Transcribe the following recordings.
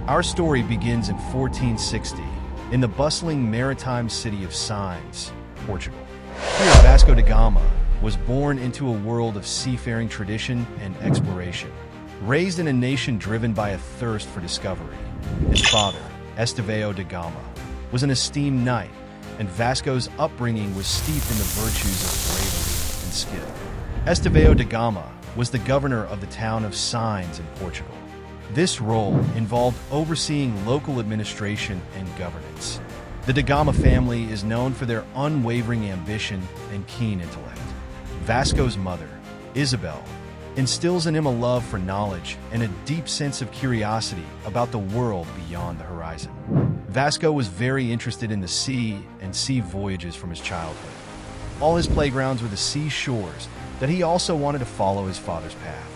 Our story begins in 1460, in the bustling maritime city of Sines, Portugal. Here, Vasco da Gama was born into a world of seafaring tradition and exploration. Raised in a nation driven by a thirst for discovery, his father, Estevão da Gama, was an esteemed knight, and Vasco's upbringing was steeped in the virtues of bravery and skill. Estevão da Gama was the governor of the town of Sines in Portugal. This role involved overseeing local administration and governance. The da Gama family is known for their unwavering ambition and keen intellect. Vasco's mother, Isabel, instills in him a love for knowledge and a deep sense of curiosity about the world beyond the horizon. Vasco was very interested in the sea and sea voyages from his childhood. All his playgrounds were the sea shores, that he also wanted to follow his father's path.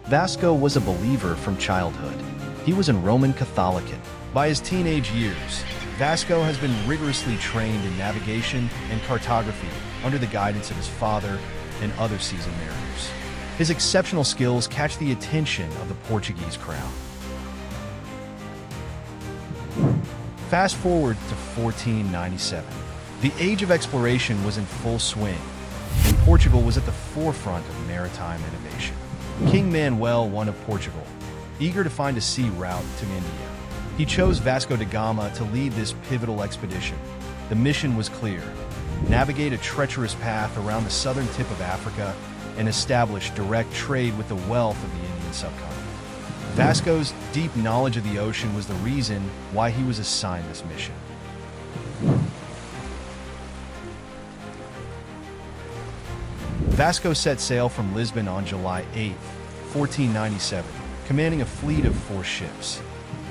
Vasco was a believer from childhood. He was a Roman Catholic. By his teenage years, Vasco has been rigorously trained in navigation and cartography under the guidance of his father and other seasoned mariners. His exceptional skills catch the attention of the Portuguese crown. Fast forward to 1497. The age of exploration was in full swing, and Portugal was at the forefront of maritime innovation. King Manuel I of Portugal, eager to find a sea route to India, he chose Vasco da Gama to lead this pivotal expedition. The mission was clear: navigate a treacherous path around the southern tip of Africa and establish direct trade with the wealth of the Indian subcontinent. Vasco's deep knowledge of the ocean was the reason why he was assigned this mission. Vasco set sail from Lisbon on July 8, 1497, commanding a fleet of 4 ships: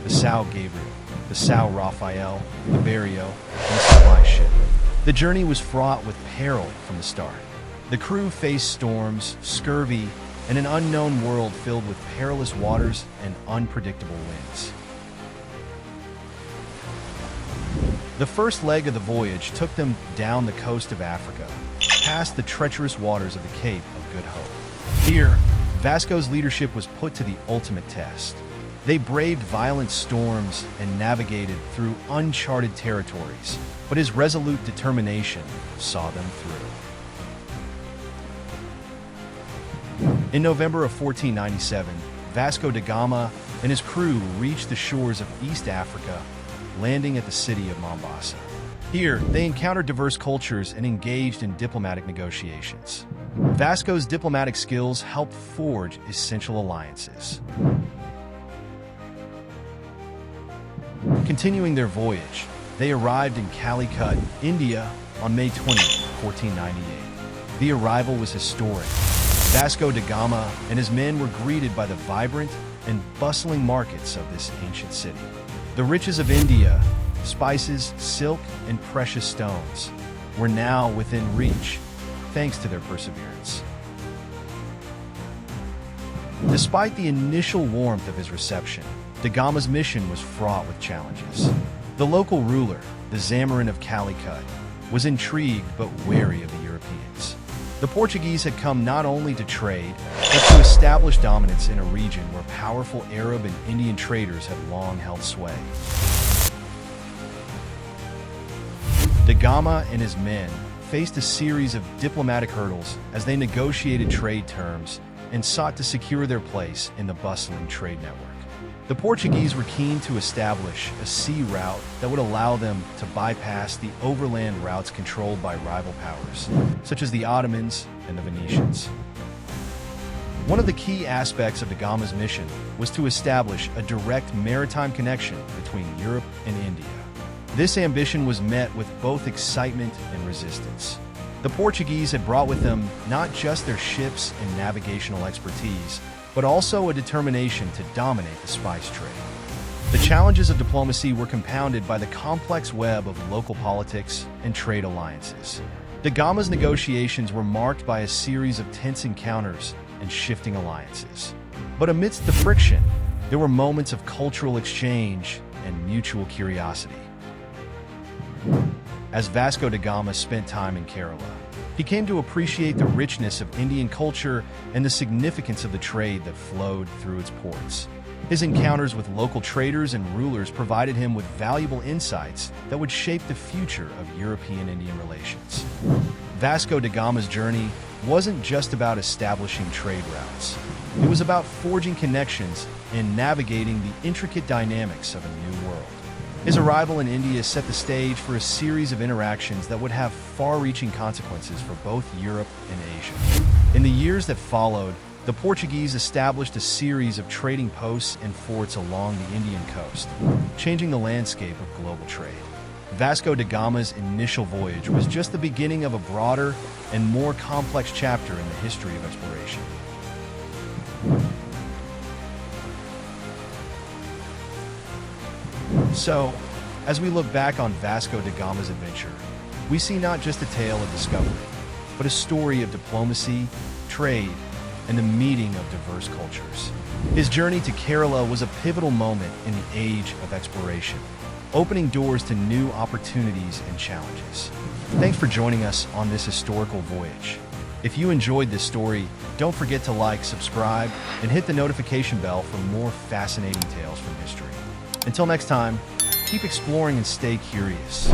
the São Gabriel, the São Rafael, the Barrio, and the supply ship. The journey was fraught with peril from the start. The crew faced storms, scurvy, and an unknown world filled with perilous waters and unpredictable winds. The first leg of the voyage took them down the coast of Africa, past the treacherous waters of the Cape of Good Hope. Here, Vasco's leadership was put to the ultimate test. They braved violent storms and navigated through uncharted territories, but his resolute determination saw them through. In November of 1497, Vasco da Gama and his crew reached the shores of East Africa, landing at the city of Mombasa. Here, they encountered diverse cultures and engaged in diplomatic negotiations. Vasco's diplomatic skills helped forge essential alliances. Continuing their voyage, they arrived in Calicut, India, on May 20, 1498. The arrival was historic. Vasco da Gama and his men were greeted by the vibrant and bustling markets of this ancient city. The riches of India, spices, silk, and precious stones, were now within reach, thanks to their perseverance. Despite the initial warmth of his reception, da Gama's mission was fraught with challenges. The local ruler, the Zamarin of Calicut, was intrigued but wary of the Europeans. The Portuguese had come not only to trade, but to establish dominance in a region where powerful Arab and Indian traders had long held sway. Da Gama and his men faced a series of diplomatic hurdles as they negotiated trade terms and sought to secure their place in the bustling trade network. The Portuguese were keen to establish a sea route that would allow them to bypass the overland routes controlled by rival powers, such as the Ottomans and the Venetians. One of the key aspects of da Gama's mission was to establish a direct maritime connection between Europe and India. This ambition was met with both excitement and resistance. The Portuguese had brought with them not just their ships and navigational expertise, but also a determination to dominate the spice trade. The challenges of diplomacy were compounded by the complex web of local politics and trade alliances. Da Gama's negotiations were marked by a series of tense encounters and shifting alliances. But amidst the friction, there were moments of cultural exchange and mutual curiosity. As Vasco da Gama spent time in Kerala, He came to appreciate the richness of Indian culture and the significance of the trade that flowed through its ports. His encounters with local traders and rulers provided him with valuable insights that would shape the future of European-Indian relations. Vasco da Gama's journey wasn't just about establishing trade routes. It was about forging connections and navigating the intricate dynamics of a new world. His arrival in India set the stage for a series of interactions that would have far-reaching consequences for both Europe and Asia. In the years that followed, the Portuguese established a series of trading posts and forts along the Indian coast, changing the landscape of global trade. Vasco da Gama's initial voyage was just the beginning of a broader and more complex chapter in the history of exploration. So, as we look back on Vasco da Gama's adventure, we see not just a tale of discovery, but a story of diplomacy, trade, and the meeting of diverse cultures. His journey to Kerala was a pivotal moment in the age of exploration, opening doors to new opportunities and challenges. Thanks for joining us on this historical voyage. If you enjoyed this story, don't forget to like, subscribe, and hit the notification bell for more fascinating tales from history. Until next time, keep exploring and stay curious.